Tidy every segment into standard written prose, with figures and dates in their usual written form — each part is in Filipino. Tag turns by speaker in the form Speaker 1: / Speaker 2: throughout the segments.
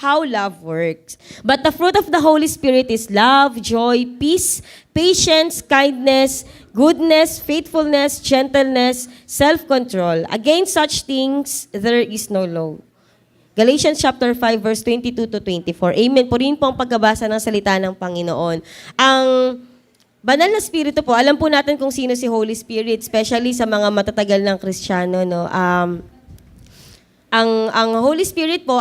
Speaker 1: how love works. But the fruit of the Holy Spirit is love, joy, peace, patience, kindness, goodness, faithfulness, gentleness, self-control. Against such things, there is no law. Galatians chapter 5, verse 22 to 24. Amen. Purihin po ang pagbabasa ng salita ng Panginoon. Ang banal na Espiritu po, alam po natin kung sino si Holy Spirit, especially sa mga matatagal ng Kristiyano, no? Ang Holy Spirit po,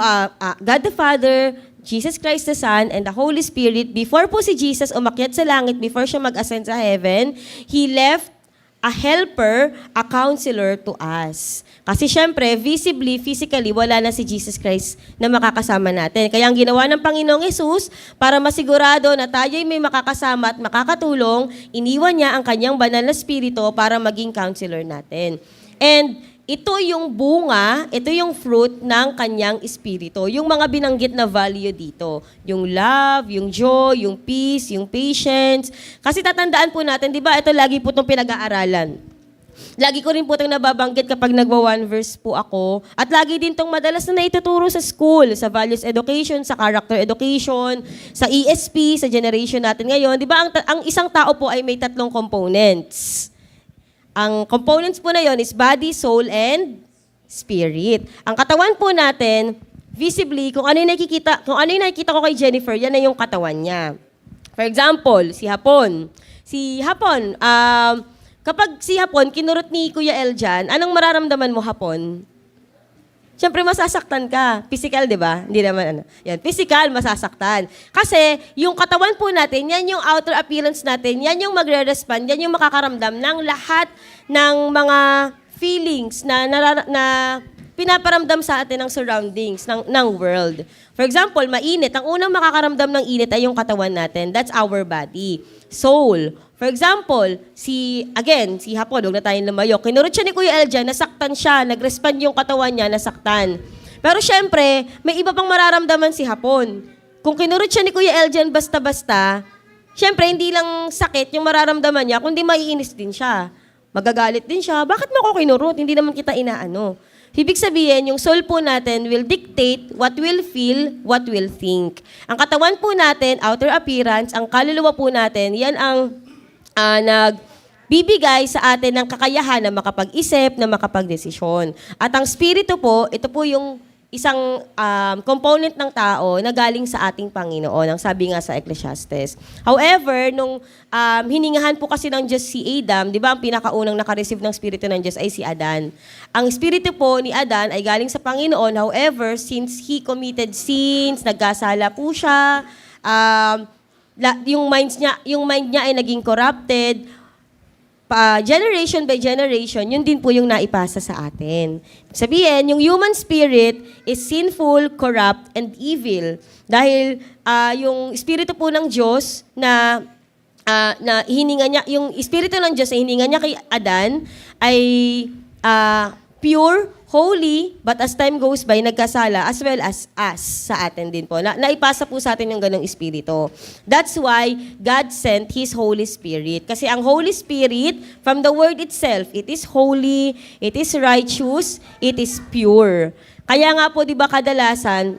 Speaker 1: God the Father, Jesus Christ the Son, and the Holy Spirit, before po si Jesus umakyat sa langit, before siya mag-ascend sa heaven, He left a helper, a counselor to us. Kasi syempre, visibly, physically, wala na si Jesus Christ na makakasama natin. Kaya ang ginawa ng Panginoong Hesus, para masigurado na tayo'y may makakasama at makakatulong, iniwan niya ang kanyang banal na Espiritu para maging counselor natin. And ito yung bunga, ito yung fruit ng kanyang espiritu. Yung mga binanggit na value dito. Yung love, yung joy, yung peace, yung patience. Kasi tatandaan po natin, di ba, ito lagi po itong pinag-aaralan. Lagi ko rin po itong nababanggit kapag nagwa-one verse po ako. At lagi din itong madalas na naituturo sa school, sa values education, sa character education, sa ESP, sa generation natin ngayon. Di ba, ang isang tao po ay may 3 components. Ang components po na yon is body, soul, and spirit. Ang katawan po natin, visibly, kung ano yung nakikita ko kay Jennifer, yan na yung katawan niya. For example, si Hapon. Kapag si Hapon, kinurot ni Kuya El dyan, anong mararamdaman mo, Hapon? Siyempre, masasaktan ka. Physical, di ba? Hindi naman Yan, physical, masasaktan. Kasi, yung katawan po natin, yan yung outer appearance natin, yan yung magre-respond, yan yung makakaramdam ng lahat ng mga feelings na pinaparamdam sa atin ng surroundings, ng world. For example, mainit. Ang unang makakaramdam ng init ay yung katawan natin. That's our body. Soul. For example, si Hapon, huwag na tayong lumayo. Kinurot siya ni Kuya El dyan, nasaktan siya, nag-respond yung katawan niya, nasaktan. Pero syempre, may iba pang mararamdaman si Hapon. Kung kinurot siya ni Kuya El dyan basta-basta, syempre, hindi lang sakit yung mararamdaman niya, kundi maiinis din siya. Magagalit din siya, bakit mo ako kinurot? Hindi naman kita inaano. Ibig sabihin, yung soul po natin will dictate what we'll feel, what we'll think. Ang katawan po natin, outer appearance, ang kaluluwa po natin, yan ang nagbibigay sa atin ng kakayahan na makapag-isip, na makapag-desisyon. At ang spirito po, ito po yung isang component ng tao na galing sa ating Panginoon, ang sabi nga sa Ecclesiastes. However, nung hiningahan po kasi ng Diyos si Adam, di ba ang pinakaunang nakareceive ng spirito ng Diyos ay si Adan. Ang spirito po ni Adan ay galing sa Panginoon, however, since he committed sins, nagkasala po siya, yung mind niya ay naging corrupted, generation by generation, yun din po yung naipasa sa atin. Sabihin, yung human spirit is sinful, corrupt, and evil. Dahil yung espiritu po ng Diyos na hininga niya, yung espiritu ng Diyos na hininga niya kay Adan ay pure, holy, but as time goes by, nagkasala, as well as us sa atin din po. Naipasa po sa atin yung ganong espiritu. That's why God sent His Holy Spirit. Kasi ang Holy Spirit, from the word itself, it is holy, it is righteous, it is pure. Kaya nga po, di ba kadalasan,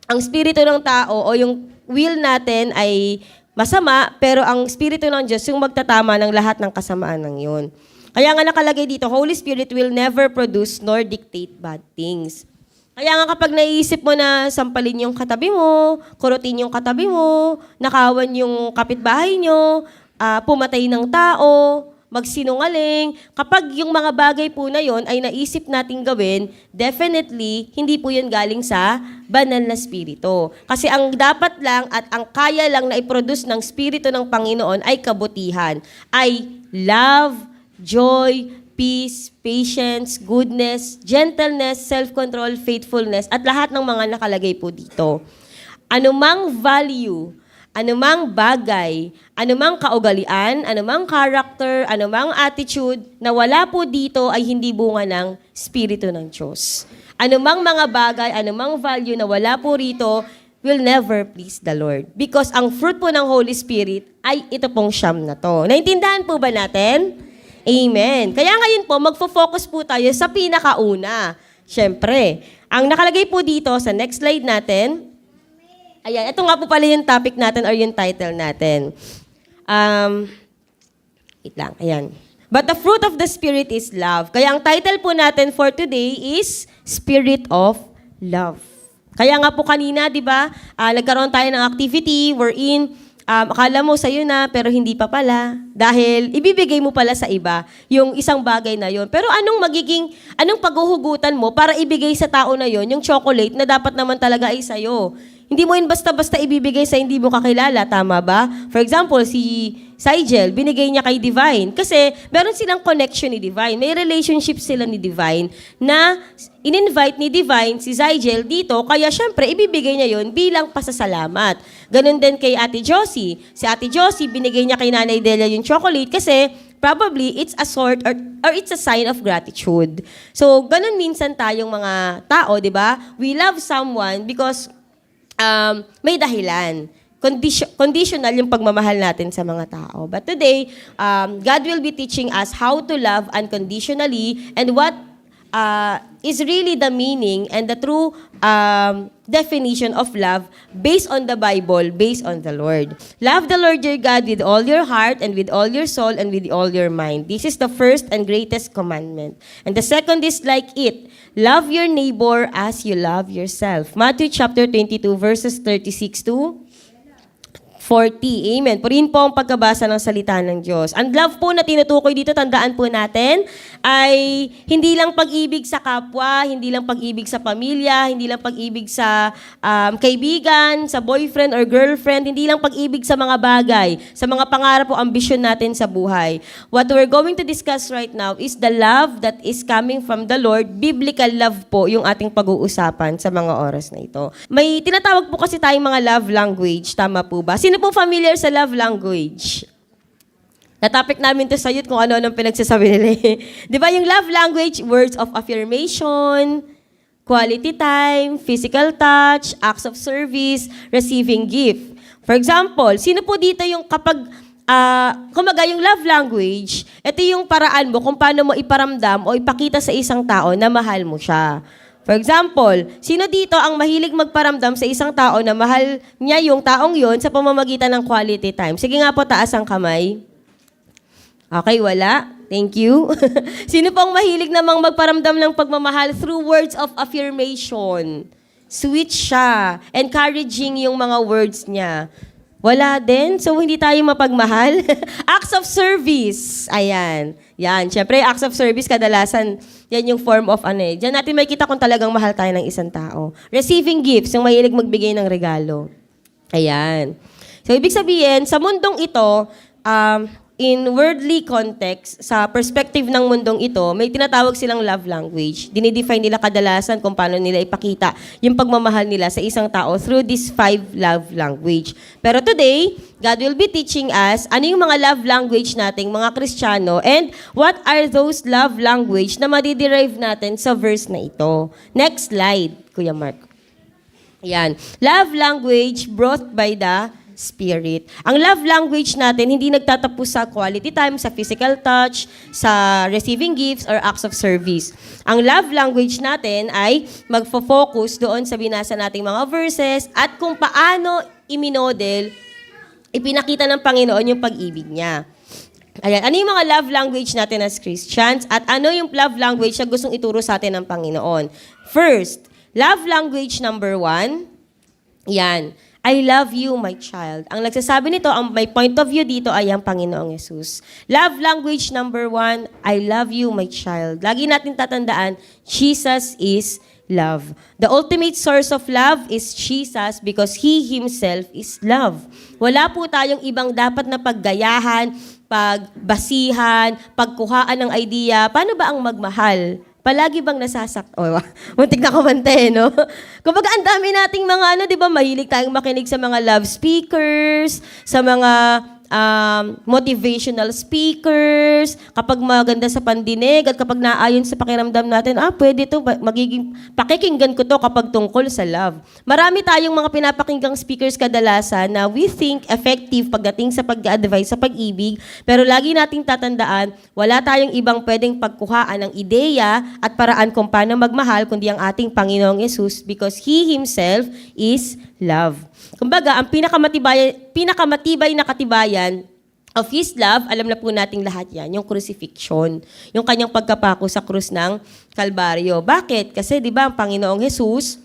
Speaker 1: ang espiritu ng tao o yung will natin ay masama, pero ang espiritu ng Diyos yung magtatama ng lahat ng kasamaan ng yun. Kaya nga nakalagay dito, Holy Spirit will never produce nor dictate bad things. Kaya nga kapag naiisip mo na sampalin yung katabi mo, kurutin yung katabi mo, nakawan yung kapitbahay nyo, pumatay ng tao, magsinungaling, kapag yung mga bagay po na yon ay naisip nating gawin, definitely, hindi po yun galing sa banal na spirito. Kasi ang dapat lang at ang kaya lang na i-produce ng spirito ng Panginoon ay kabutihan, ay love, joy, peace, patience, goodness, gentleness, self-control, faithfulness, at lahat ng mga nakalagay po dito. Anumang value, anumang bagay, anumang kaugalian, anumang character, anumang attitude na wala po dito ay hindi bunga ng Espiritu ng Diyos. Anumang mga bagay, anumang value na wala po rito will never please the Lord. Because ang fruit po ng Holy Spirit ay ito pong siyam na to. Naintindahan po ba natin? Amen. Kaya ngayon po, magfo-focus po tayo sa pinakauna. Siyempre, ang nakalagay po dito sa next slide natin, Ayan, ito nga po pala yung topic natin or yung title natin. Wait lang, ayan. But the fruit of the Spirit is love. Kaya ang title po natin for today is Spirit of Love. Kaya nga po kanina, di ba, nagkaroon tayo ng activity wherein akala mo sa'yo na pero hindi pa pala. Dahil ibibigay mo pala sa iba yung isang bagay na yon. Pero anong paghuhugutan mo para ibigay sa tao na yon yung chocolate na dapat naman talaga ay sa'yo? Hindi mo yun basta-basta ibibigay sa hindi mo kakilala, tama ba? For example, si Sigel, binigay niya kay Divine. Kasi meron silang connection ni Divine. May relationship sila ni Divine na in-invite ni Divine si Sigel dito. Kaya syempre, ibibigay niya yun bilang pasasalamat. Ganun din kay Ate Josie. Si Ate Josie, binigay niya kay Nanay Delia yung chocolate kasi probably it's a sort or it's a sign of gratitude. So, ganun minsan tayong mga tao, di ba? We love someone because may dahilan. Conditional yung pagmamahal natin sa mga tao. But today, God will be teaching us how to love unconditionally and what is really the meaning and the true definition of love based on the Bible, based on the Lord. Love the Lord your God with all your heart and with all your soul and with all your mind. This is the first and greatest commandment. And the second is like it. Love your neighbor as you love yourself. Matthew chapter 22 verses 36 to 40. Amen. Purihin po ang pagkabasa ng salita ng Diyos. Ang love po na tinutukoy dito, tandaan po natin, ay hindi lang pag-ibig sa kapwa, hindi lang pag-ibig sa pamilya, hindi lang pag-ibig sa kaibigan, sa boyfriend or girlfriend, hindi lang pag-ibig sa mga bagay, sa mga pangarap o ambisyon natin sa buhay. What we're going to discuss right now is the love that is coming from the Lord. Biblical love po yung ating pag-uusapan sa mga oras na ito. May tinatawag po kasi tayong mga love language. Tama po ba? Sino po familiar sa love language? Na-topic namin to sa youth kung ano-ano pinagsasabi nila. Di ba yung love language, words of affirmation, quality time, physical touch, acts of service, receiving gift. For example, sino po dito yung kapag, kumaga yung love language, ito yung paraan mo kung paano mo iparamdam o ipakita sa isang tao na mahal mo siya. For example, sino dito ang mahilig magparamdam sa isang tao na mahal niya yung taong yon sa pamamagitan ng quality time? Sige nga po, taas ang kamay. Okay, wala. Thank you. Sino pong mahilig namang magparamdam ng pagmamahal through words of affirmation? Sweet siya. Encouraging yung mga words niya. Wala din. So, hindi tayo mapagmahal. Acts of service. Ayan. Yan. Siyempre, acts of service, kadalasan, yan yung form of ano eh. Diyan natin makikita kung talagang mahal tayo ng isang tao. Receiving gifts, yung mahilig magbigay ng regalo. Ayan. So, ibig sabihin, sa mundong ito, in worldly context, sa perspective ng mundong ito, may tinatawag silang love language. Dinidefine nila kadalasan kung paano nila ipakita yung pagmamahal nila sa isang tao through these 5 love language. Pero today, God will be teaching us ano yung mga love language nating mga Kristiyano and what are those love language na madiderive natin sa verse na ito. Next slide, Kuya Mark. Yan. Love language brought by the Spirit. Ang love language natin, hindi nagtatapos sa quality time, sa physical touch, sa receiving gifts, or acts of service. Ang love language natin ay magfo-focus doon sa binasa nating mga verses at kung paano iminodel, ipinakita ng Panginoon yung pag-ibig niya. Ayan, ano yung mga love language natin as Christians at ano yung love language na gustong ituro sa atin ng Panginoon? First, love language number 1, yan, I love you, my child. Ang nagsasabi nito, ang may point of view dito ay ang Panginoong Yesus. Love language number 1, I love you, my child. Lagi natin tatandaan, Jesus is love. The ultimate source of love is Jesus because He Himself is love. Wala po tayong ibang dapat na paggayahan, pagbasihan, pagkuhaan ng idea. Paano ba ang magmahal? Palagi bang muntik na kumante, no? Kumbaga, ang dami nating mga di ba, mahilig tayong makinig sa mga love speakers, sa mga motivational speakers, kapag maganda sa pandinig at kapag naayon sa pakiramdam natin, pwede to, pakikinggan ko to kapag tungkol sa love. Marami tayong mga pinapakinggang speakers kadalasan na we think effective pagdating sa pag-advise sa pag-ibig, pero lagi nating tatandaan, wala tayong ibang pwedeng pagkuhaan ng ideya at paraan kung paano magmahal kundi ang ating Panginoong Yesus because He Himself is love. Kumbaga, ang pinakamatibay na katibayan of His love, alam na po nating lahat yan, yung crucifixion, yung kanyang pagkapako sa krus ng Kalbaryo. Bakit? Kasi di ba ang Panginoong Jesus,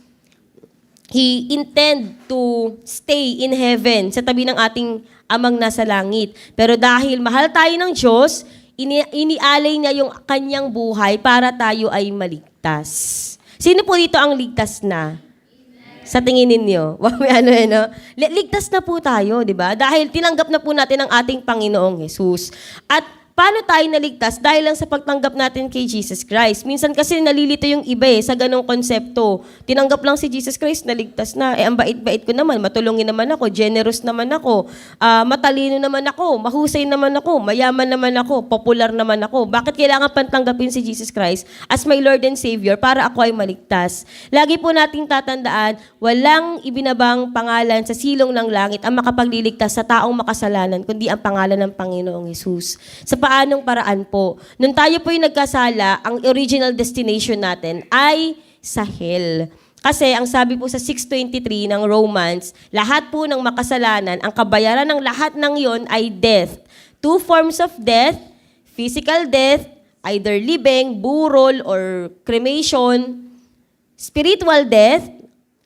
Speaker 1: He intend to stay in heaven sa tabi ng ating amang nasa langit. Pero dahil mahal tayo ng Diyos, inialay niya yung kanyang buhay para tayo ay maligtas. Sino po dito ang ligtas na? Sa tingin ninyo? Ligtas na po tayo, di ba? Dahil tinanggap na po natin ang ating Panginoong Jesus. At paano tayo naligtas? Dahil lang sa pagtanggap natin kay Jesus Christ. Minsan kasi nalilito yung iba sa ganong konsepto. Tinanggap lang si Jesus Christ, naligtas na. Ang bait-bait ko naman, matulungin naman ako, generous naman ako, matalino naman ako, mahusay naman ako, mayaman naman ako, popular naman ako. Bakit kailangan pantanggapin si Jesus Christ as my Lord and Savior para ako ay maligtas? Lagi po nating tatandaan, walang ibinabang pangalan sa silong ng langit ang makapagliligtas sa taong makasalanan, kundi ang pangalan ng Panginoong Jesus. Sa paanong paraan po? Nung tayo po yung nagkasala, ang original destination natin ay sa hell. Kasi ang sabi po sa 6:23 ng Romans, lahat po ng makasalanan, ang kabayaran ng lahat ng yon ay death. Two forms of death, physical death, either libing, burol, or cremation. Spiritual death,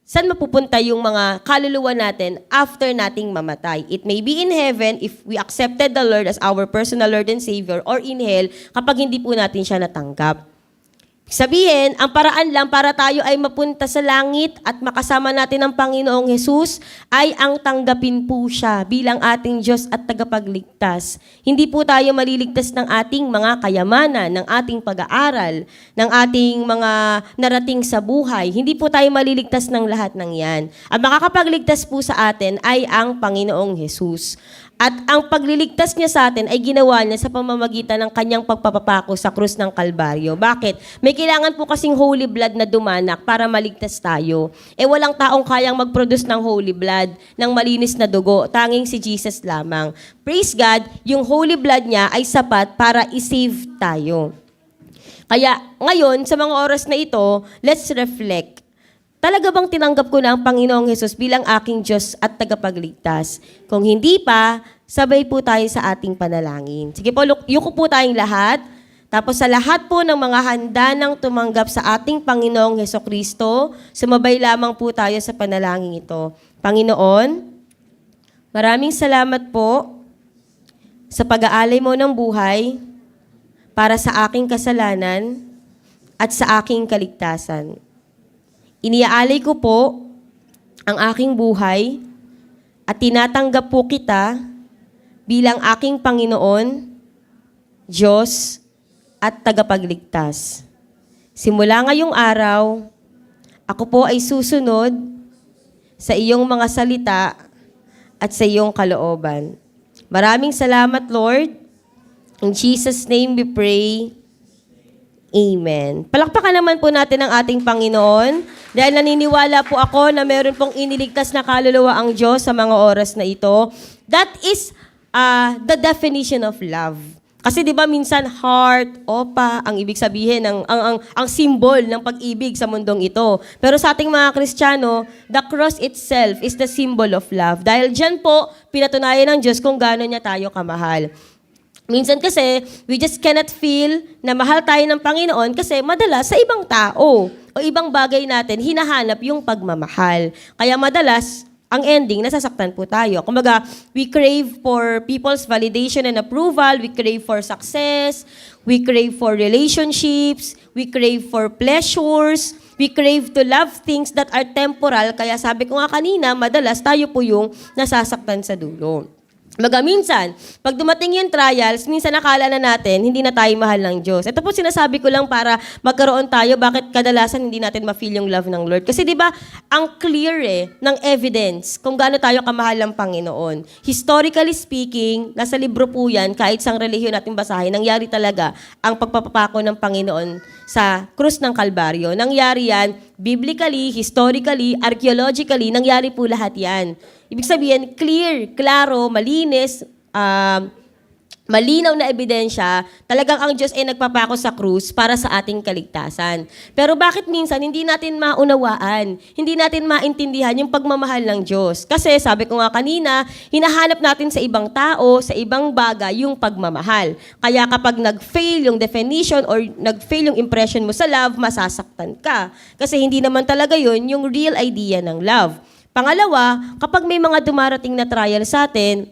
Speaker 1: saan mapupunta yung mga kaluluwa natin after nating mamatay? It may be in heaven if we accepted the Lord as our personal Lord and Savior, or in hell kapag hindi po natin siya natanggap. Sabihin, ang paraan lang para tayo ay mapunta sa langit at makasama natin ang Panginoong Jesus ay ang tanggapin po siya bilang ating Diyos at tagapagligtas. Hindi po tayo maliligtas ng ating mga kayamanan, ng ating pag-aaral, ng ating mga narating sa buhay. Hindi po tayo maliligtas ng lahat ng yan. Ang makakapagligtas po sa atin ay ang Panginoong Jesus. At ang pagliligtas niya sa atin ay ginawa niya sa pamamagitan ng kanyang pagpapapako sa krus ng Kalbaryo. Bakit? May kailangan po kasing holy blood na dumanak para maligtas tayo. Walang taong kayang mag-produce ng holy blood, ng malinis na dugo. Tanging si Jesus lamang. Praise God, yung holy blood niya ay sapat para i-save tayo. Kaya ngayon, sa mga oras na ito, let's reflect. Talaga bang tinanggap ko na ang Panginoong Jesus bilang aking Diyos at tagapagligtas? Kung hindi pa, sabay po tayo sa ating panalangin. Sige po, yuko po tayong lahat. Tapos sa lahat po ng mga handa nang tumanggap sa ating Panginoong Hesukristo, sumabay lamang po tayo sa panalangin ito. Panginoon, maraming salamat po sa pag-aalay mo ng buhay para sa aking kasalanan at sa aking kaligtasan. Iniaalay ko po ang aking buhay at tinatanggap po kita bilang aking Panginoon, Diyos at tagapagligtas. Simula ngayong araw, ako po ay susunod sa iyong mga salita at sa iyong kalooban. Maraming salamat, Lord. In Jesus' name we pray. Amen. Palakpakan naman po natin ang ating Panginoon dahil naniniwala po ako na meron pong iniligtas na kaluluwa ang Diyos sa mga oras na ito. That is the definition of love. Kasi 'di ba minsan heart, opa ang ibig sabihin ang symbol ng pag-ibig sa mundong ito. Pero sa ating mga Kristiyano, the cross itself is the symbol of love. Dahil diyan po pinatunayan ng Diyos kung gaano niya tayo kamahal. Minsan kasi, we just cannot feel na mahal tayo ng Panginoon kasi madalas sa ibang tao o ibang bagay natin, hinahanap yung pagmamahal. Kaya madalas, ang ending, nasasaktan po tayo. Kumbaga, we crave for people's validation and approval, we crave for success, we crave for relationships, we crave for pleasures, we crave to love things that are temporal. Kaya sabi ko nga kanina, madalas tayo po yung nasasaktan sa dulo. Minsan, pag dumating yung trials, minsan nakala na natin, hindi na tayo mahal ng Diyos. Ito po sinasabi ko lang para magkaroon tayo, bakit kadalasan hindi natin ma-feel yung love ng Lord. Kasi di ba ang clear ng evidence kung gaano tayo kamahal ng Panginoon. Historically speaking, nasa libro po yan, kahit sang relihiyon natin basahin, nangyari talaga ang pagpapako ng Panginoon sa krus ng Kalbaryo. Nangyari yan, biblically, historically, archaeologically, nangyari po lahat yan. Ibig sabihin, clear, klaro, malinis, malinaw na ebidensya, talagang ang Diyos ay nagpapako sa krus para sa ating kaligtasan. Pero bakit minsan hindi natin maunawaan, hindi natin maintindihan yung pagmamahal ng Diyos? Kasi sabi ko nga kanina, hinahanap natin sa ibang tao, sa ibang bagay yung pagmamahal. Kaya kapag nag-fail yung definition or nag-fail yung impression mo sa love, masasaktan ka. Kasi hindi naman talaga yun yung real idea ng love. Pangalawa, kapag may mga dumarating na trial sa atin,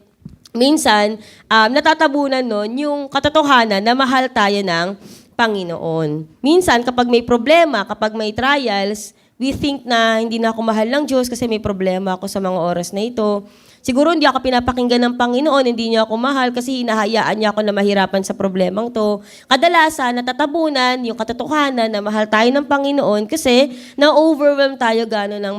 Speaker 1: minsan, natatabunan nun yung katotohanan na mahal tayo ng Panginoon. Minsan, kapag may problema, kapag may trials, we think na hindi na ako mahal ng Diyos kasi may problema ako sa mga oras na ito. Siguro hindi ako pinapakinggan ng Panginoon, hindi niya ako mahal kasi hinahayaan niya ako na mahirapan sa problemang to. Kadalasan, natatabunan yung katotohanan na mahal tayo ng Panginoon kasi na-overwhelm tayo gano'n ng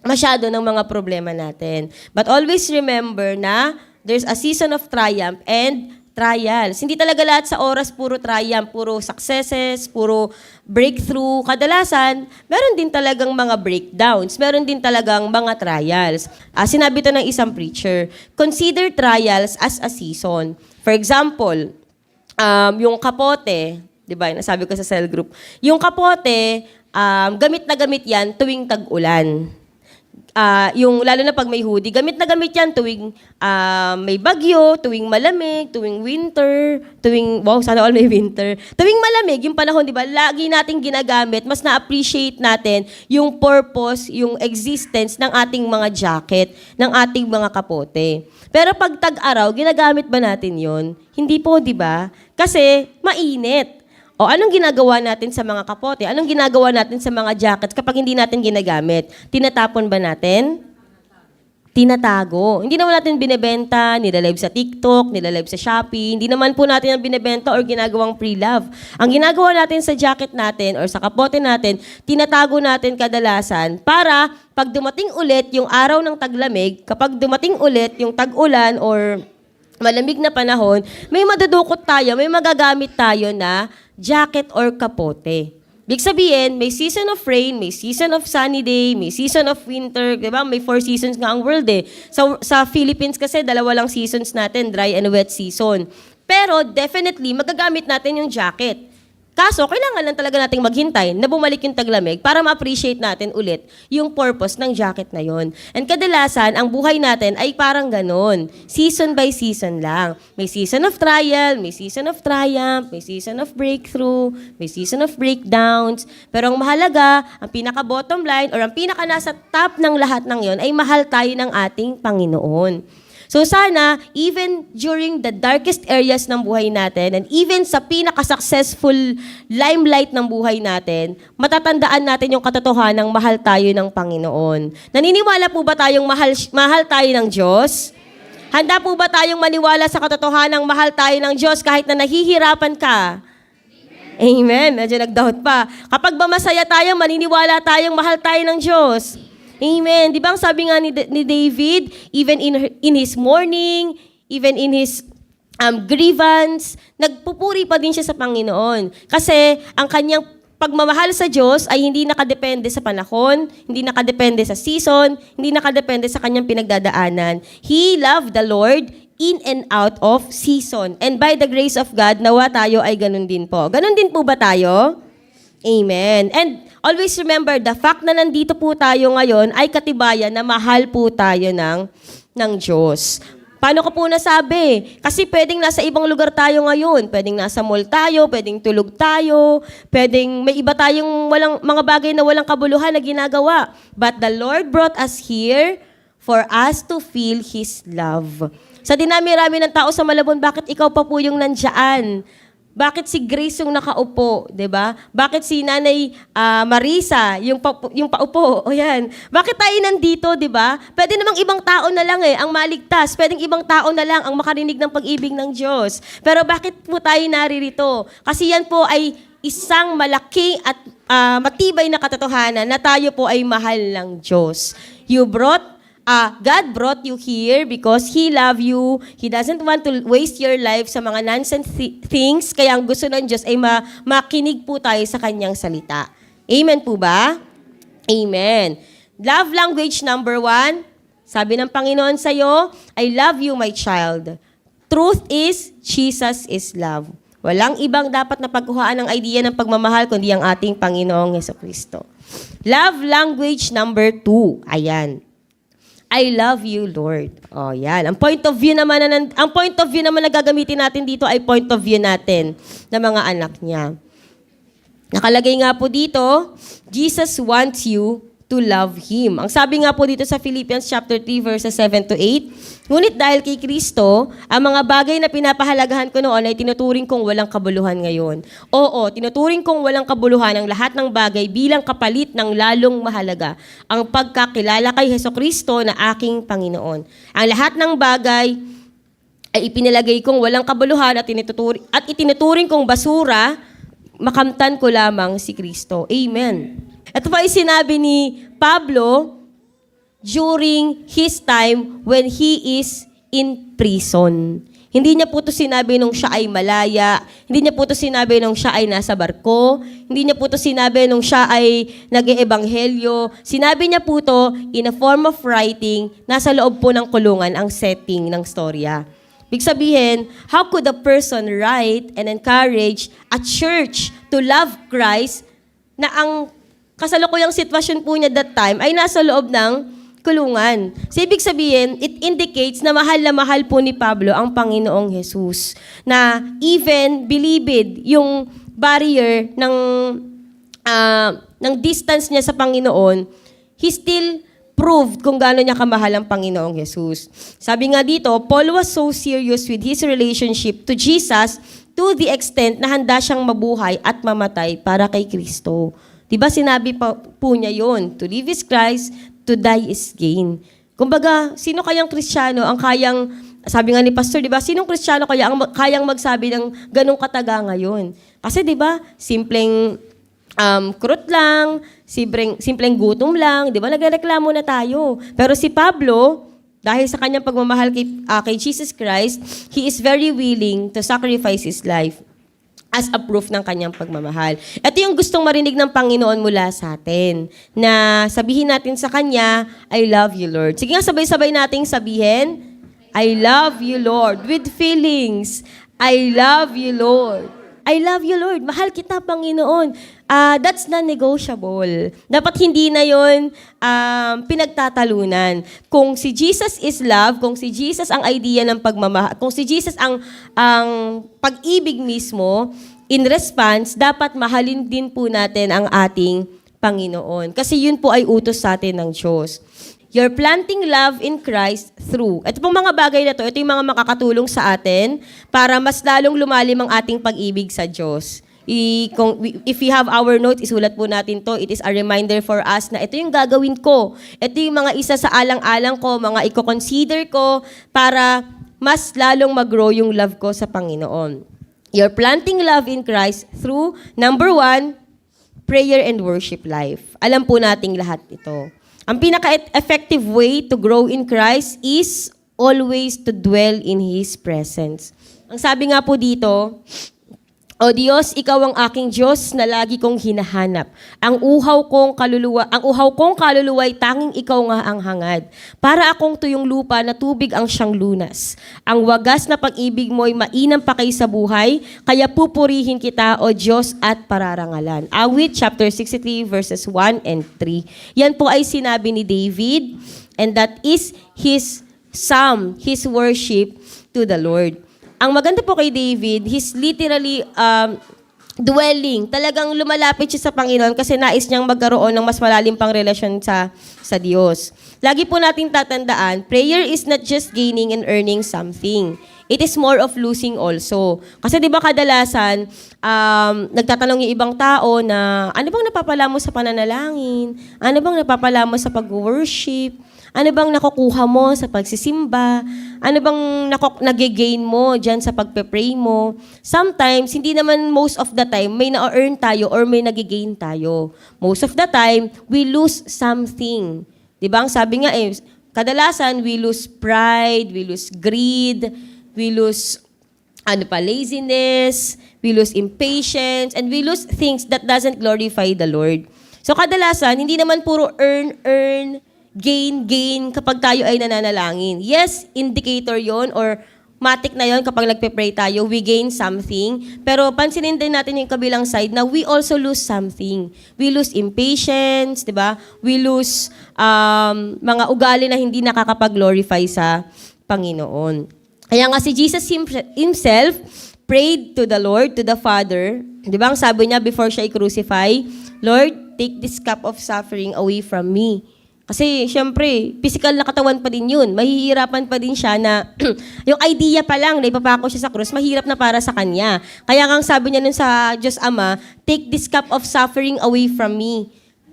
Speaker 1: masyado ng mga problema natin. But always remember na there's a season of triumph and trials. Hindi talaga lahat sa oras puro triumph, puro successes, puro breakthrough. Kadalasan, meron din talagang mga breakdowns. Meron din talagang mga trials. Sinabi to ng isang preacher, consider trials as a season. For example, yung kapote, di ba, nasabi ko sa cell group, yung kapote, gamit na gamit yan tuwing tag-ulan. Yung lalo na pag may hoodie, gamit na gamit yan tuwing may bagyo, tuwing malamig, tuwing winter, wow, sana all may winter. Tuwing malamig, yung panahon, di ba, lagi nating ginagamit, mas na-appreciate natin yung purpose, yung existence ng ating mga jacket, ng ating mga kapote. Pero pag tag-araw, ginagamit ba natin yon? Hindi po, di ba? Kasi mainit. O anong ginagawa natin sa mga kapote? Anong ginagawa natin sa mga jackets kapag hindi natin ginagamit? Tinatapon ba natin? Tinatago. Hindi naman natin binebenta, nilalive sa TikTok, nilalive sa Shopee. Hindi naman po natin ang binebenta or ginagawang pre-love. Ang ginagawa natin sa jacket natin or sa kapote natin, tinatago natin kadalasan para pag dumating ulit yung araw ng taglamig, kapag dumating ulit yung tag-ulan or malamig na panahon, may madudukot tayo, may magagamit tayo na jacket or kapote. Big sabihin, may season of rain, may season of sunny day, may season of winter, di ba? May 4 seasons nga ang world eh. So, sa Philippines kasi, 2 lang seasons natin, dry and wet season. Pero definitely, magagamit natin yung jacket. Kaso, kailangan lang talaga nating maghintay na bumalik yung taglamig para ma-appreciate natin ulit yung purpose ng jacket na yon. And kadalasan, ang buhay natin ay parang ganon. Season by season lang. May season of trial, may season of triumph, may season of breakthrough, may season of breakdowns. Pero ang mahalaga, ang pinaka-bottom line or ang pinaka-nasa top ng lahat ng yon ay mahal tayo ng ating Panginoon. So sana, even during the darkest areas ng buhay natin and even sa pinaka-successful limelight ng buhay natin, matatandaan natin yung katotohanan ng mahal tayo ng Panginoon. Naniniwala po ba tayong mahal tayo ng Diyos? Handa po ba tayong maniwala sa katotohanan ng mahal tayo ng Diyos kahit na nahihirapan ka? Amen. Medyo nag-doubt pa. Kapag ba masaya tayo, maniniwala tayong mahal tayo ng Diyos? Amen. Di ba ang sabi nga ni David, even in his mourning, even in his grievance, nagpupuri pa din siya sa Panginoon. Kasi ang kanyang pagmamahal sa Diyos ay hindi nakadepende sa panahon, hindi nakadepende sa season, hindi nakadepende sa kanyang pinagdadaanan. He loved the Lord in and out of season. And by the grace of God, nawa tayo ay ganun din po. Ganun din po ba tayo? Amen. And always remember, the fact na nandito po tayo ngayon ay katibayan na mahal po tayo ng Diyos. Paano ko po nasabi? Kasi pwedeng nasa ibang lugar tayo ngayon. Pwedeng nasa mall tayo, pwedeng tulog tayo, pwedeng may iba tayong mga bagay na walang kabuluhan na ginagawa. But the Lord brought us here for us to feel His love. Sa dinami-rami ng tao sa Malabon, bakit ikaw pa po yung nandiyan? Bakit si Grace yung nakaupo, 'di ba? Bakit si Nanay Marisa yung paupo? O yan. Bakit tayo nandito, 'di ba? Pwede namang ibang tao na lang ang maligtas. Pwedeng ibang tao na lang ang makarinig ng pag-ibig ng Diyos. Pero bakit po tayo naririto? Kasi yan po ay isang malaking at matibay na katotohanan na tayo po ay mahal ng Diyos. God brought you here because He love you. He doesn't want to waste your life sa mga nonsense things. Kaya ang gusto ng Diyos ay makinig po tayo sa Kanyang salita. Amen po ba? Amen. Love language number 1, sabi ng Panginoon sa'yo, I love you, my child. Truth is, Jesus is love. Walang ibang dapat na pagkuhaan ng idea ng pagmamahal kundi ang ating Panginoong Jesucristo. Love language number 2. Ayan. I love you, Lord. Oh, yan. Ang point of view naman na gagamitin natin dito ay point of view natin ng mga anak niya. Nakalagay nga po dito, Jesus wants you to love Him. Ang sabi nga po dito sa Philippians chapter 3 verses 7 to 8, ngunit dahil kay Kristo, ang mga bagay na pinapahalagahan ko noon ay tinuturing kong walang kabuluhan ngayon. Oo, tinuturing kong walang kabuluhan ang lahat ng bagay bilang kapalit ng lalong mahalaga, ang pagkakilala kay Jesucristo na aking Panginoon. Ang lahat ng bagay ay ipinalagay kong walang kabuluhan at itinuturing kong basura, makamtan ko lamang si Kristo. Amen. Ito pa ay sinabi ni Pablo during his time when he is in prison. Hindi niya po ito sinabi nung siya ay malaya. Hindi niya po ito sinabi nung siya ay nasa barko. Hindi niya po ito sinabi nung siya ay nag-eebanghelyo. Sinabi niya po ito in a form of writing, nasa loob po ng kulungan ang setting ng storya. Ibig sabihin, how could a person write and encourage a church to love Christ na ang kasalukuyang sitwasyon po niya that time ay nasa loob ng kulungan. So, ibig sabihin, it indicates na mahal po ni Pablo ang Panginoong Jesus. Na even believed yung barrier ng distance niya sa Panginoon, he still proved kung gaano niya kamahal ang Panginoong Jesus. Sabi nga dito, Paul was so serious with his relationship to Jesus to the extent na handa siyang mabuhay at mamatay para kay Kristo. Diba sinabi po niya yon, to live is Christ, to die is gain. Kumbaga, sino kayang Kristiyano ang kayang, sabi nga ni Pastor, diba, sinong Kristiyano kaya ang kayang magsabi ng ganong kataga ngayon? Kasi diba, simpleng kurot lang, simpleng gutom lang, diba, nagreklamo na tayo. Pero si Pablo, dahil sa kanyang pagmamahal kay Jesus Christ, he is very willing to sacrifice his life as a proof ng kanyang pagmamahal. Ito yung gustong marinig ng Panginoon mula sa atin, na sabihin natin sa Kanya, I love you, Lord. Sige nga, sabay-sabay nating sabihin, I love you, Lord, with feelings. I love you, Lord. I love you, Lord. Mahal kita, Panginoon. That's non-negotiable. Dapat hindi na yun pinagtatalunan. Kung si Jesus is love, kung si Jesus ang idea ng pagmamahal, kung si Jesus ang pag-ibig mismo, in response, dapat mahalin din po natin ang ating Panginoon. Kasi yun po ay utos sa atin ng Diyos. You're planting love in Christ through. Ito pong mga bagay na ito yung mga makakatulong sa atin para mas lalong lumalim ang ating pag-ibig sa Diyos. If we have our notes, isulat po natin to. It is a reminder for us na ito yung gagawin ko. Ito yung mga isa sa alang-alang ko, mga i-consider ko para mas lalong mag-grow yung love ko sa Panginoon. You're planting love in Christ through, number 1, prayer and worship life. Alam po nating lahat ito. Ang pinaka-effective way to grow in Christ is always to dwell in His presence. Ang sabi nga po dito, O Diyos, Ikaw ang aking Diyos na lagi kong hinahanap. Ang uhaw kong kaluluwa ay tanging Ikaw nga ang hangad. Para akong tuyong lupa na tubig ang siyang lunas. Ang wagas na pag-ibig mo ay mainam pa kay sa buhay, kaya pupurihin kita, O Diyos, at pararangalan. Awit, chapter 63, verses 1 and 3. Yan po ay sinabi ni David, and that is his psalm, his worship to the Lord. Ang maganda po kay David, he's literally dwelling. Talagang lumalapit siya sa Panginoon kasi nais niyang magkaroon ng mas malalim pang relasyon sa Diyos. Lagi po natin tatandaan, prayer is not just gaining and earning something. It is more of losing also. Kasi di ba kadalasan, nagtatanong yung ibang tao na, ano bang napapala mo sa pananalangin? Ano bang napapala mo sa pag-worship? Ano bang nakukuha mo sa pagsisimba? Ano bang nag-gain mo dyan sa pagpe-pray mo? Sometimes, hindi naman most of the time, may na-earn tayo or may nag-gain tayo. Most of the time, we lose something. Diba? Ang sabi nga kadalasan, we lose pride, we lose greed, we lose laziness, we lose impatience, and we lose things that doesn't glorify the Lord. So kadalasan, hindi naman puro earn, gain kapag tayo ay nananalangin. Yes, indicator yon or matik na yon kapag nagpe-pray tayo, we gain something. Pero pansinin din natin yung kabilang side na we also lose something. We lose impatience, di ba? We lose mga ugali na hindi nakakapag-glorify sa Panginoon. Kaya nga si Jesus himself prayed to the Lord, to the Father. Di ba ang sabi niya before siya i-crucify, Lord, take this cup of suffering away from me. Kasi, syempre, physical na katawan pa din yun. Mahihirapan pa din siya na, yung idea pa lang na ipapako siya sa krus, mahirap na para sa kanya. Kaya nga sabi niya nun sa Diyos Ama, take this cup of suffering away from me.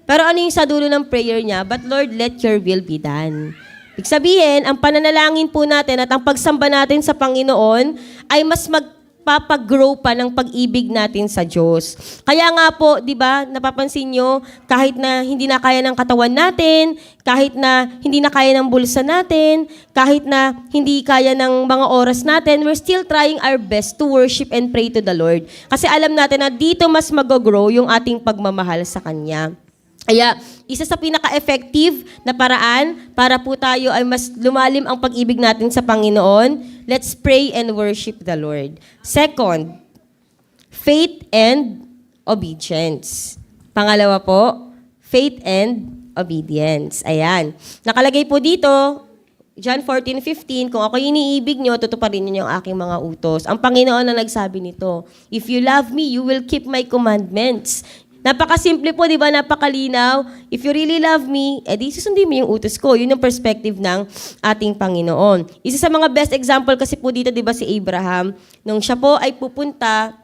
Speaker 1: Pero ano yung sa dulo ng prayer niya? But Lord, let your will be done. Ibig sabihin, ang pananalangin po natin at ang pagsamba natin sa Panginoon ay mas magpapagrow pa ng pag-ibig natin sa Diyos. Kaya nga po, di ba, napapansin nyo, kahit na hindi na kaya ng katawan natin, kahit na hindi na kaya ng bulsa natin, kahit na hindi kaya ng mga oras natin, we're still trying our best to worship and pray to the Lord. Kasi alam natin na dito mas mag-grow yung ating pagmamahal sa Kanya. Kaya, isa sa pinaka-effective na paraan para po tayo ay mas lumalim ang pag-ibig natin sa Panginoon, let's pray and worship the Lord. Second, faith and obedience. Pangalawa po, faith and obedience. Ayan. Nakalagay po dito, John 14:15, kung ako iniibig nyo, tutuparin niyo yung aking mga utos. Ang Panginoon na nagsabi nito, if you love me, you will keep my commandments. Napakasimple po, di ba? Napakalinaw. If you really love me, edi susundin mo yung utos ko. Yun yung perspective ng ating Panginoon. Isa sa mga best example kasi po dito, di ba, si Abraham, nung siya po ay pupunta,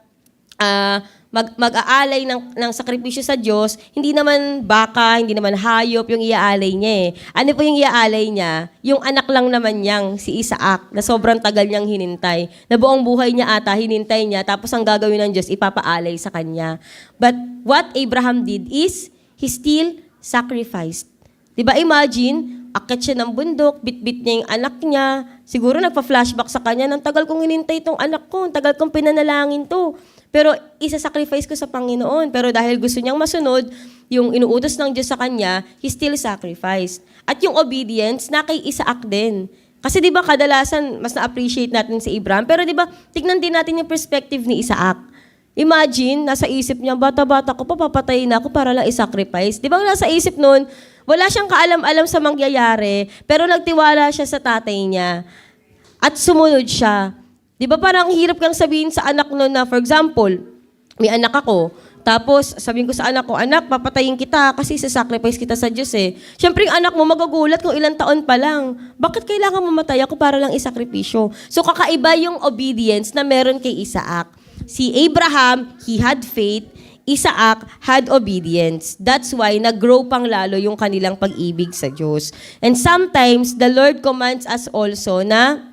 Speaker 1: mag-aalay ng sakripisyo sa Diyos, hindi naman baka, hindi naman hayop yung iaalay niya eh. Ano po yung iaalay niya? Yung anak lang naman niyang, si Isaac, na sobrang tagal niyang hinintay. Na buong buhay niya ata, hinintay niya, tapos ang gagawin ng Diyos, ipapaalay sa kanya. But what Abraham did is, he still sacrificed. Diba, imagine, akit siya ng bundok, bit-bit niya yung anak niya, siguro nagpa-flashback sa kanya, nang tagal kong hinintay itong anak ko, tagal kong pinanalangin to. Pero isa-sacrifice ko sa Panginoon. Pero dahil gusto niyang masunod, yung inuutos ng Diyos sa kanya, he still sacrificed. At yung obedience, na kay Isaac din. Kasi di ba kadalasan, mas na-appreciate natin si Abraham. Pero di ba, tignan din natin yung perspective ni Isaac. Imagine, nasa isip niya, bata-bata ko, papapatayin ako para lang i-sacrifice. Di ba nasa isip nun, wala siyang kaalam-alam sa mangyayari, pero nagtiwala siya sa tatay niya. At sumunod siya. Di ba parang hirap kang sabihin sa anak nun na, for example, may anak ako, tapos sabihin ko sa anak ko, anak, papatayin kita kasi sasacrifice kita sa Diyos eh. Siyempre yung anak mo magagulat kung ilang taon pa lang. Bakit kailangan mamatay ako para lang isakripisyo? So kakaiba yung obedience na meron kay Isaac. Si Abraham, he had faith. Isaac had obedience. That's why nag-grow pang lalo yung kanilang pag-ibig sa Diyos. And sometimes, the Lord commands us also na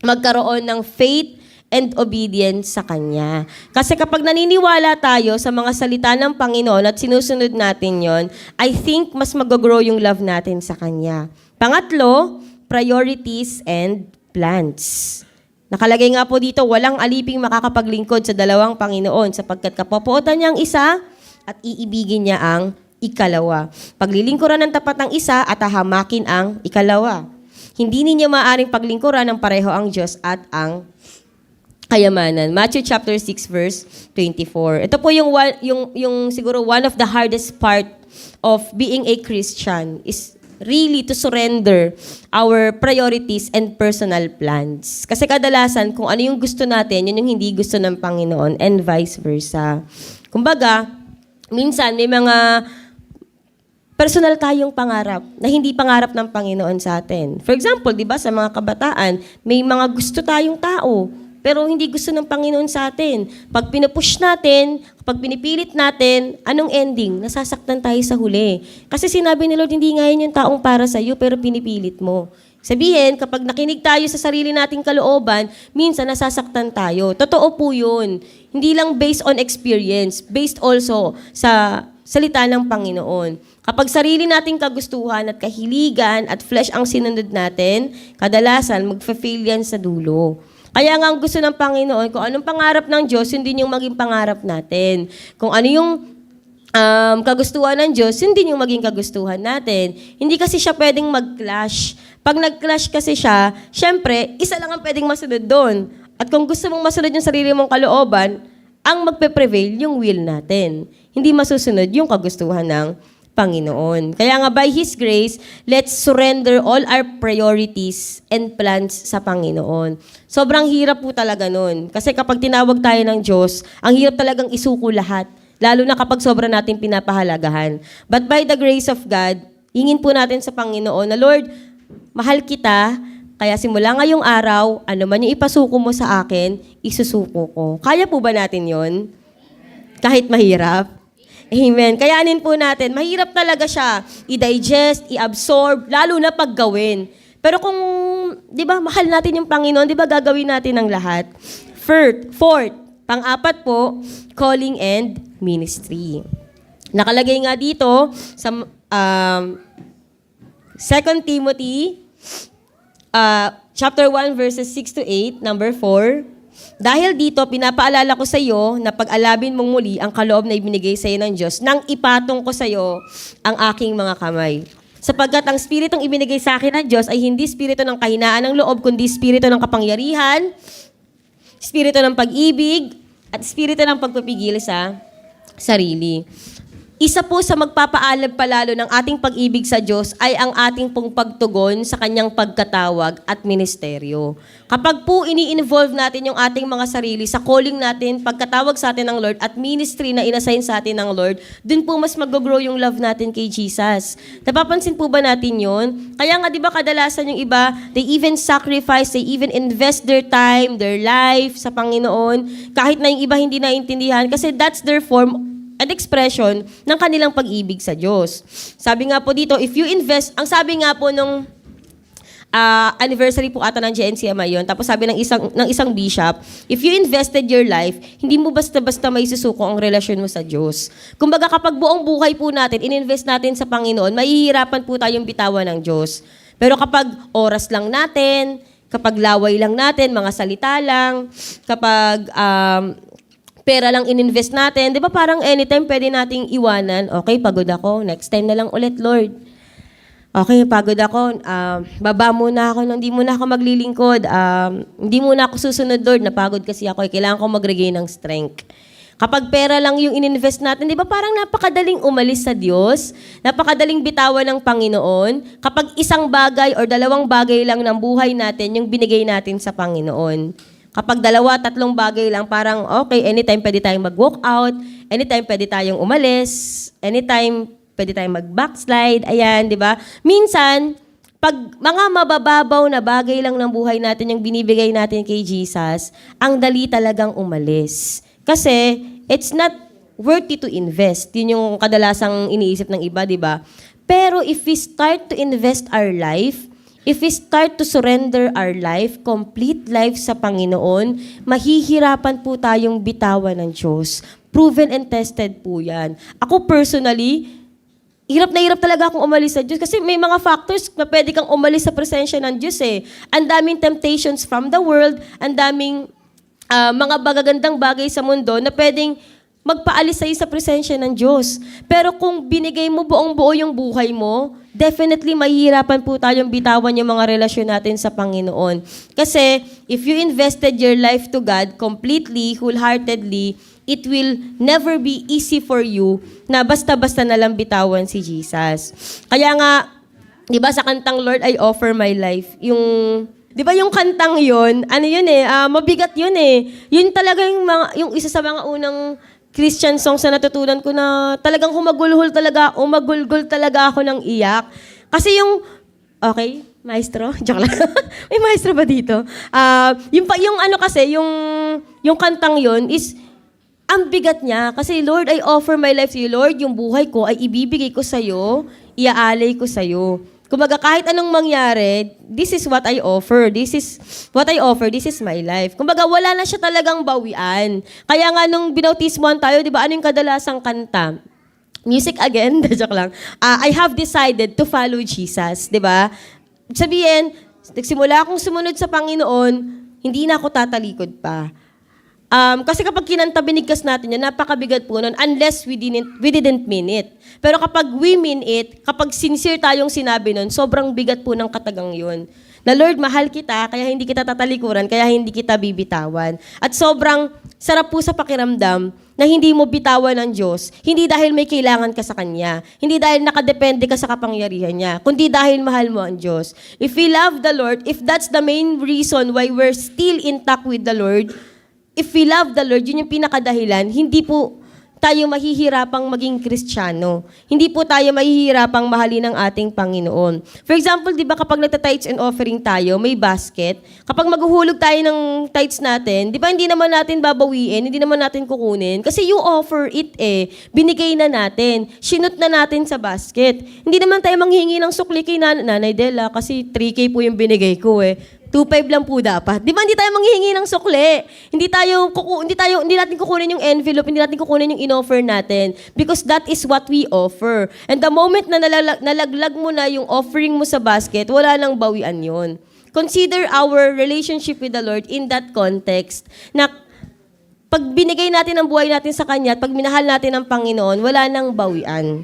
Speaker 1: magkaroon ng faith and obedience sa Kanya. Kasi kapag naniniwala tayo sa mga salita ng Panginoon at sinusunod natin yon, I think mas mag-grow yung love natin sa Kanya. Pangatlo, priorities and plans. Nakalagay nga po dito, walang aliping makakapaglingkod sa dalawang Panginoon sapagkat kapopuotan niya ang isa at iibigin niya ang ikalawa. Paglilingkuran ng tapat ng isa at hahamakin ang ikalawa. Hindi ninyo maaaring paglingkuran ng pareho ang Diyos at ang kayamanan. Matthew chapter 6 verse 24. Ito po yung siguro one of the hardest part of being a Christian is really to surrender our priorities and personal plans. Kasi kadalasan kung ano yung gusto natin, yun yung hindi gusto ng Panginoon and vice versa. Kumbaga, minsan may mga personal tayong pangarap na hindi pangarap ng Panginoon sa atin. For example, di ba sa mga kabataan, may mga gusto tayong tao, pero hindi gusto ng Panginoon sa atin. Pag pinupush natin, pag pinipilit natin, anong ending? Nasasaktan tayo sa huli. Kasi sinabi ni Lord, hindi nga yun yung taong para sa iyo, pero pinipilit mo. Sabihin, kapag nakinig tayo sa sarili nating kalooban, minsan nasasaktan tayo. Totoo po yun. Hindi lang based on experience, based also sa salita ng Panginoon. Kapag sarili nating kagustuhan at kahiligan at flesh ang sinunod natin, kadalasan magfa-fail yan sa dulo. Kaya nga ang gusto ng Panginoon, kung anong pangarap ng Diyos, yun din yung maging pangarap natin. Kung ano yung kagustuhan ng Diyos, yun din yung maging kagustuhan natin. Hindi kasi siya pwedeng mag-clash. Pag nag-clash kasi siya, syempre, isa lang ang pwedeng masunod doon. At kung gusto mong masunod yung sarili mong kalooban, ang magpe-prevail yung will natin. Hindi masusunod yung kagustuhan ng Panginoon. Kaya nga, by His grace, let's surrender all our priorities and plans sa Panginoon. Sobrang hirap po talaga nun. Kasi kapag tinawag tayo ng Diyos, ang hirap talagang isuko lahat. Lalo na kapag sobra natin pinapahalagahan. But by the grace of God, hingin po natin sa Panginoon na, Lord, mahal kita, kaya simula ngayong araw, ano man yung ipasuko mo sa akin, isusuko ko. Kaya po ba natin yon? Kahit mahirap? Amen. Kayanin po natin. Mahirap talaga siya i-digest, i-absorb, lalo na paggawin. Pero kung, di ba, mahal natin yung Panginoon, di ba gagawin natin ang lahat? Fourth, pang-apat po, calling and ministry. Nakalagay nga dito sa 2 Timothy chapter 1 verses 6 to 8, number 4. Dahil dito, pinapaalala ko sa iyo na pag-alabin mong muli ang kaloob na ibinigay sa iyo ng Diyos nang ipatong ko sa iyo ang aking mga kamay. Sapagkat ang spiritong ibinigay sa akin ng Diyos ay hindi spirito ng kahinaan ng loob, kundi spirito ng kapangyarihan, spirito ng pag-ibig, at spirito ng pagpapigil sa sarili. Isa po sa magpapaalab palalo ng ating pag-ibig sa Diyos ay ang ating pong pagtugon sa kanyang pagkatawag at ministeryo. Kapag po ini-involve natin yung ating mga sarili sa calling natin, pagkatawag sa atin ng Lord at ministry na inassign sa atin ng Lord, dun po mas mag-grow yung love natin kay Jesus. Napapansin po ba natin yun? Kaya nga di ba kadalasan yung iba, they even sacrifice, they even invest their time, their life sa Panginoon, kahit na yung iba hindi naintindihan kasi that's their form and expression ng kanilang pag-ibig sa Diyos. Sabi nga po dito, if you invest, ang sabi nga po nung anniversary po ata ng GNCMI yun, tapos sabi ng isang bishop, if you invested your life, hindi mo basta-basta may susuko ang relasyon mo sa Diyos. Kumbaga kapag buong buhay po natin, ininvest natin sa Panginoon, mahihirapan po tayong bitawan ng Diyos. Pero kapag oras lang natin, kapag laway lang natin, mga salita lang, kapag pera lang ininvest natin, di ba parang anytime pwede nating iwanan, okay, pagod ako, next time na lang ulit, Lord. Okay, pagod ako, baba muna ako, hindi muna ako maglilingkod, hindi muna ako susunod, Lord, napagod kasi ako, kailangan ko mag-regain ng strength. Kapag pera lang yung ininvest natin, di ba parang napakadaling umalis sa Diyos, napakadaling bitawan ng Panginoon, kapag isang bagay or dalawang bagay lang ng buhay natin yung binigay natin sa Panginoon. Kapag 2-3 bagay lang, parang okay, anytime pwede tayong mag-walk out, anytime pwede tayong umalis, anytime pwede tayong mag-backslide, ayan, di ba? Minsan, pag mga mabababaw na bagay lang ng buhay natin yung binibigay natin kay Jesus, ang dali talagang umalis. Kasi, it's not worthy to invest. Yun yung kadalasang iniisip ng iba, di ba? Pero if we start to invest our life, if we start to surrender our life, complete life sa Panginoon, mahihirapan po tayong bitawan ng Diyos. Proven and tested po yan. Ako personally, hirap na hirap talaga akong umalis sa Diyos kasi may mga factors na pwede kang umalis sa presensya ng Diyos eh. Ang daming temptations from the world, ang daming mga bagagandang bagay sa mundo na pwedeng magpaalis sa'yo sa presensya ng Diyos. Pero kung binigay mo buong-buo yung buhay mo, definitely mahihirapan po tayong bitawan yung mga relasyon natin sa Panginoon. Kasi if you invested your life to God completely, wholeheartedly, it will never be easy for you na basta-basta na lang bitawan si Jesus. Kaya nga, di ba sa kantang Lord, I offer my life, di ba yung kantang yun, ano yun eh, mabigat yun eh. Yun talaga yung isa sa mga unang Christian songs na natutunan ko na talagang umagulgol talaga ako ng iyak. Kasi okay, maestro? Joke lang. May maestro ba dito? Yung ano kasi, yung kantang yun is, ang bigat niya. Kasi Lord, I offer my life to you. Lord, yung buhay ko ay ibibigay ko sa'yo, iaalay ko sa'yo. Kumbaga, kahit anong mangyari, this is what I offer. This is what I offer. This is my life. Kumbaga, wala na siya talagang bawian. Kaya nga nung binautismohan tayo, di ba, ano yung kadalasang kanta? Music again, joke lang. I have decided to follow Jesus, di ba? Sabihin, nagsimula akong sumunod sa Panginoon, hindi na ako tatalikod pa. Kasi kapag kinanta binigkas natin yan, napakabigat po nun unless we didn't mean it. Pero kapag we mean it, kapag sincere tayong sinabi nun, sobrang bigat po ng katagang yun. Na Lord, mahal kita, kaya hindi kita tatalikuran, kaya hindi kita bibitawan. At sobrang sarap po sa pakiramdam na hindi mo bitawan ng Diyos, hindi dahil may kailangan ka sa Kanya, hindi dahil nakadepende ka sa kapangyarihan niya, kundi dahil mahal mo ang Diyos. If we love the Lord, if that's the main reason why we're still intact with the Lord, if we love the Lord, yun yung pinakadahilan, hindi po tayo mahihirapang maging Kristiyano. Hindi po tayo mahihirapang mahalin ng ating Panginoon. For example, di ba kapag nagta-tithes and offering tayo, may basket, kapag maghuhulog tayo ng tithes natin, di ba hindi naman natin babawiin, hindi naman natin kukunin, kasi you offer it binigay na natin, sinut na natin sa basket. Hindi naman tayo manghingi ng sukli kay Nanay Dela, kasi 3K po yung binigay ko 2.5 lang po dapat. Di ba hindi tayo manghihingi ng sukli? Hindi natin kukunin yung envelope, hindi natin kukunin yung in-offer natin because that is what we offer. And the moment na nalaglag mo na yung offering mo sa basket, wala nang bawian yun. Consider our relationship with the Lord in that context na pag binigay natin ang buhay natin sa Kanya at pag minahal natin ang Panginoon, wala nang bawian.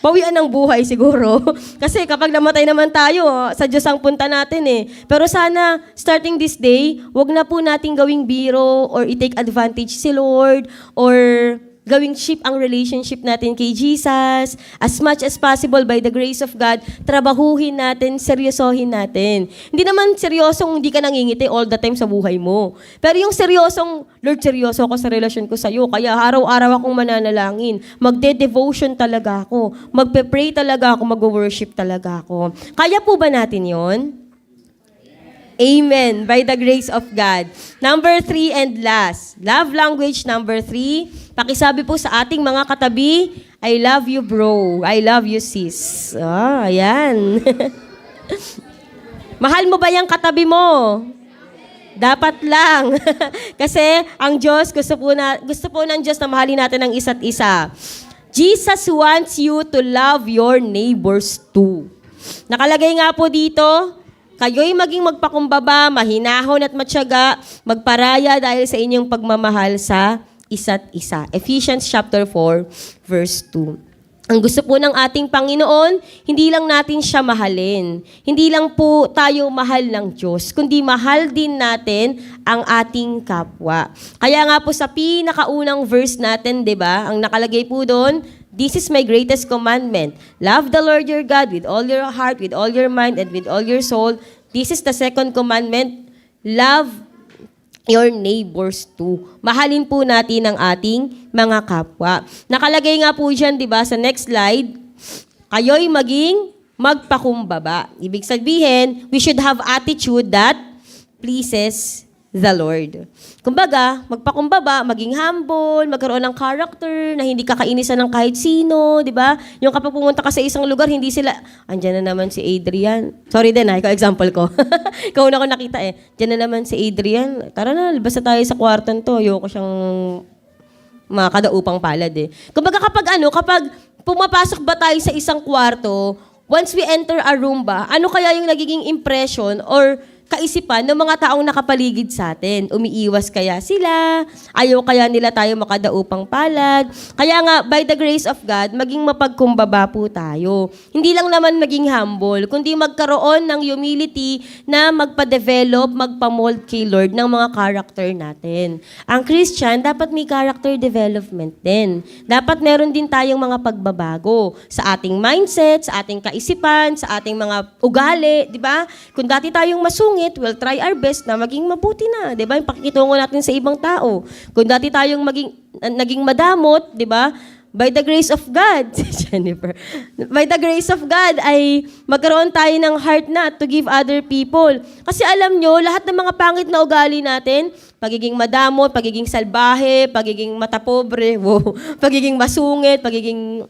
Speaker 1: Bawian ng buhay siguro. Kasi kapag namatay naman tayo, sa Diyos ang punta natin Pero sana, starting this day, wag na po nating gawing biro or i-take advantage si Lord or gawing cheap ang relationship natin kay Jesus. As much as possible, by the grace of God, trabahuhin natin, seryosohin natin. Hindi naman seryosong hindi ka nangingiti all the time sa buhay mo. Pero yung seryosong, Lord, seryoso ako sa relasyon ko sa'yo, kaya araw-araw akong mananalangin. Magde-devotion talaga ako. Magpe-pray talaga ako, mag-worship talaga ako. Kaya po ba natin yon? Amen. By the grace of God. Number 3 and last. Love language number 3. Pakisabi po sa ating mga katabi, I love you bro. I love you sis. Ayan. Mahal mo ba yung katabi mo? Dapat lang. Kasi ang Diyos, gusto po ng Diyos na mahalin natin ang isa't isa. Jesus wants you to love your neighbors too. Nakalagay nga po dito, kayo'y maging magpakumbaba, mahinahon at matyaga, magparaya dahil sa inyong pagmamahal sa isa't isa. Ephesians chapter 4, verse 2. Ang gusto po ng ating Panginoon, hindi lang natin siya mahalin. Hindi lang po tayo mahal ng Diyos, kundi mahal din natin ang ating kapwa. Kaya nga po sa pinakaunang verse natin, 'di ba? Ang nakalagay po doon, this is my greatest commandment. Love the Lord your God with all your heart, with all your mind, and with all your soul. This is the second commandment. Love your neighbors too. Mahalin po natin ang ating mga kapwa. Nakalagay nga po dyan, di ba, sa next slide, kayo'y maging magpakumbaba. Ibig sabihin, we should have attitude that pleases the Lord. Kumbaga, magpakumbaba, maging humble, magkaroon ng character, na hindi kakainisan ng kahit sino, di ba? Yung kapag pumunta ka sa isang lugar, hindi sila, andyan na naman si Adrian. Sorry din ikaw example ko. Ikaw na ko nakita Diyan na naman si Adrian. Tara na, basta tayo sa kwartan to. Ayoko siyang makadaupang palad Kumbaga kapag pumapasok ba tayo sa isang kwarto, once we enter a room ba, ano kaya yung nagiging impression or kaisipan ng mga taong nakapaligid sa atin? Umiiwas kaya sila? Ayaw kaya nila tayo makadaupang palad? Kaya nga, by the grace of God, maging mapagkumbaba po tayo. Hindi lang naman maging humble, kundi magkaroon ng humility na magpa-develop, magpa-mold kay Lord ng mga character natin. Ang Christian, dapat may character development din. Dapat meron din tayong mga pagbabago sa ating mindset, sa ating kaisipan, sa ating mga ugali, di ba? Kung dati tayong masungit, we'll try our best na maging mabuti na, 'di ba? Yung pakikitungo natin sa ibang tao. Kung dati tayong naging madamot, 'di ba? By the grace of God, Jennifer. By the grace of God ay magkaroon tayo ng heart na to give other people. Kasi alam nyo, lahat ng mga pangit na ugali natin, pagiging madamot, pagiging salbahe, pagiging matapobre, pagiging masungit, pagiging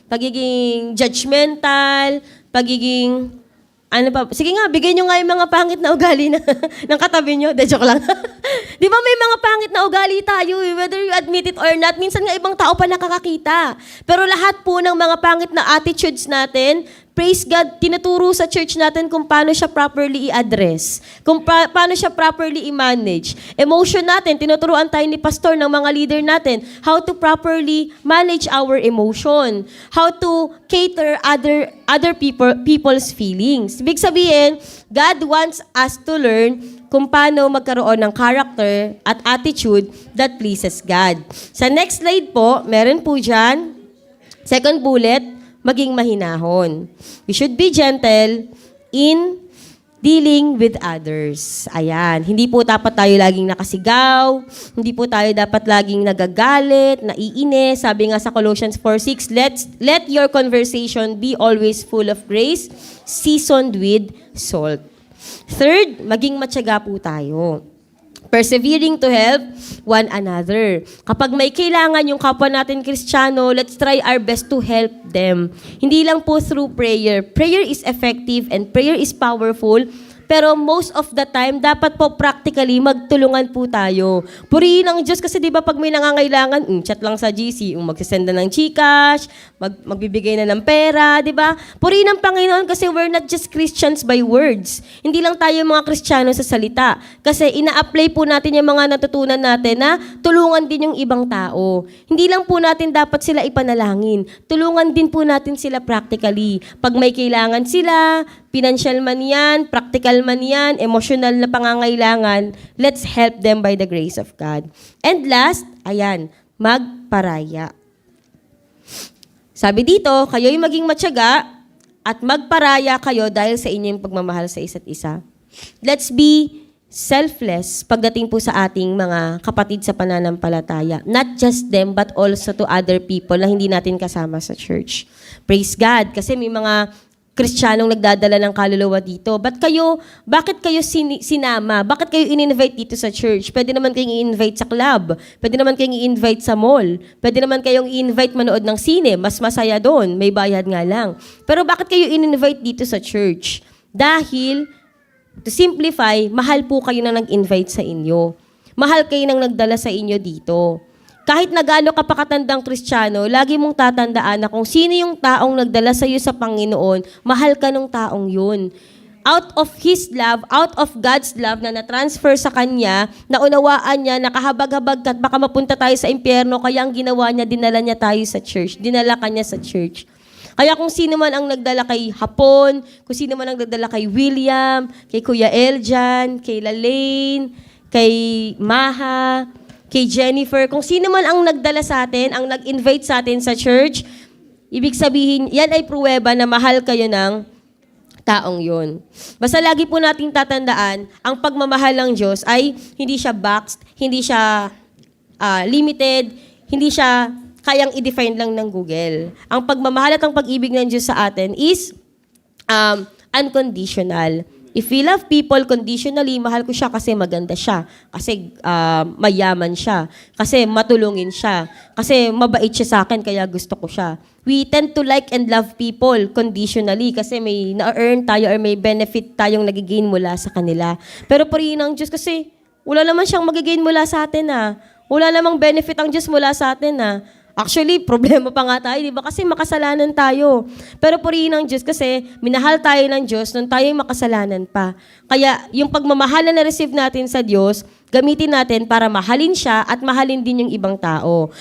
Speaker 1: pagiging judgmental, pagiging sige nga, bigay nyo nga yung mga pangit na ugali ng katabi nyo. De, joke lang. Di ba may mga pangit na ugali tayo, whether you admit it or not. Minsan nga ibang tao pa nakakakita. Pero lahat po ng mga pangit na attitudes natin, praise God, tinuturo sa church natin kung paano siya properly i-address, kung paano siya properly i-manage. Emotion natin, tinuturuan tayo ni pastor ng mga leader natin, how to properly manage our emotion, how to cater other people's feelings. Ibig sabihin, God wants us to learn kung paano magkaroon ng character at attitude that pleases God. Sa next slide po, meron po dyan, second bullet, maging mahinahon. We should be gentle in dealing with others. Ayan. Hindi po dapat tayo laging nakasigaw. Hindi po tayo dapat laging nagagalit, naiinis. Sabi nga sa Colossians 4:6, let your conversation be always full of grace, seasoned with salt. Third, maging matyaga po tayo. Persevering to help one another. Kapag may kailangan yung kapwa natin Kristiyano, let's try our best to help them. Hindi lang po through prayer. Prayer is effective and prayer is powerful. Pero most of the time, dapat po practically magtulungan po tayo. Purihin ang Diyos kasi di ba pag may nangangailangan, chat lang sa GC, magsisend na ng Gcash, magbibigay na ng pera, di ba? Purihin ang Panginoon kasi we're not just Christians by words. Hindi lang tayo mga Kristiyano sa salita. Kasi ina-apply po natin yung mga natutunan natin na tulungan din yung ibang tao. Hindi lang po natin dapat sila ipanalangin. Tulungan din po natin sila practically. Pag may kailangan sila, financial man yan, practical man yan, emotional na pangangailangan, let's help them by the grace of God. And last, ayan, magparaya. Sabi dito, kayo'y maging matyaga at magparaya kayo dahil sa inyong pagmamahal sa isa't isa. Let's be selfless pagdating po sa ating mga kapatid sa pananampalataya. Not just them, but also to other people na hindi natin kasama sa church. Praise God, kasi may mga Kristiyanong nagdadala ng kaluluwa dito. Bakit kayo sinama? Bakit kayo in-invite dito sa church? Pwede naman kayong i-invite sa club. Pwede naman kayong i-invite sa mall. Pwede naman kayong i-invite manood ng sine. Mas masaya doon. May bayad nga lang. Pero bakit kayo in-invite dito sa church? Dahil, to simplify, mahal po kayo na nag-invite sa inyo. Mahal kayo nang nagdala sa inyo dito. Kahit na gaano ka pa katandang Kristiyano, lagi mong tatandaan na kung sino yung taong nagdala sa iyo sa Panginoon, mahal ka nung taong yun. Out of His love, out of God's love na na-transfer sa Kanya, naunawaan niya, nakahabag-habag ka at baka mapunta tayo sa impyerno, kaya ang ginawa niya, dinala niya tayo sa church. Dinala ka niya sa church. Kaya kung sino man ang nagdala kay Hapon, kung sino man ang nagdala kay William, kay Kuya Eljan, kay Lalaine, kay Maha, kay Jennifer, kung sino man ang nagdala sa atin, ang nag-invite sa atin sa church, ibig sabihin, yan ay pruweba na mahal kayo ng taong yun. Basta lagi po nating tatandaan, ang pagmamahal ng Diyos ay hindi siya boxed, hindi siya limited, hindi siya kayang i-define lang ng Google. Ang pagmamahal at ang pag-ibig ng Diyos sa atin is unconditional. If we love people conditionally, mahal ko siya kasi maganda siya, kasi mayaman siya, kasi matulungin siya, kasi mabait siya sa akin kaya gusto ko siya. We tend to like and love people conditionally kasi may na-earn tayo or may benefit tayong nagigain mula sa kanila. Pero purihin ng Diyos kasi wala naman siyang magigain mula sa atin Wala namang benefit ang Diyos mula sa atin Actually, problema pa nga tayo, di ba? Kasi makasalanan tayo. Pero purihin ng Diyos kasi minahal tayo ng Diyos nung tayo'y makasalanan pa. Kaya yung pagmamahala na receive natin sa Diyos, gamitin natin para mahalin siya at mahalin din yung ibang tao.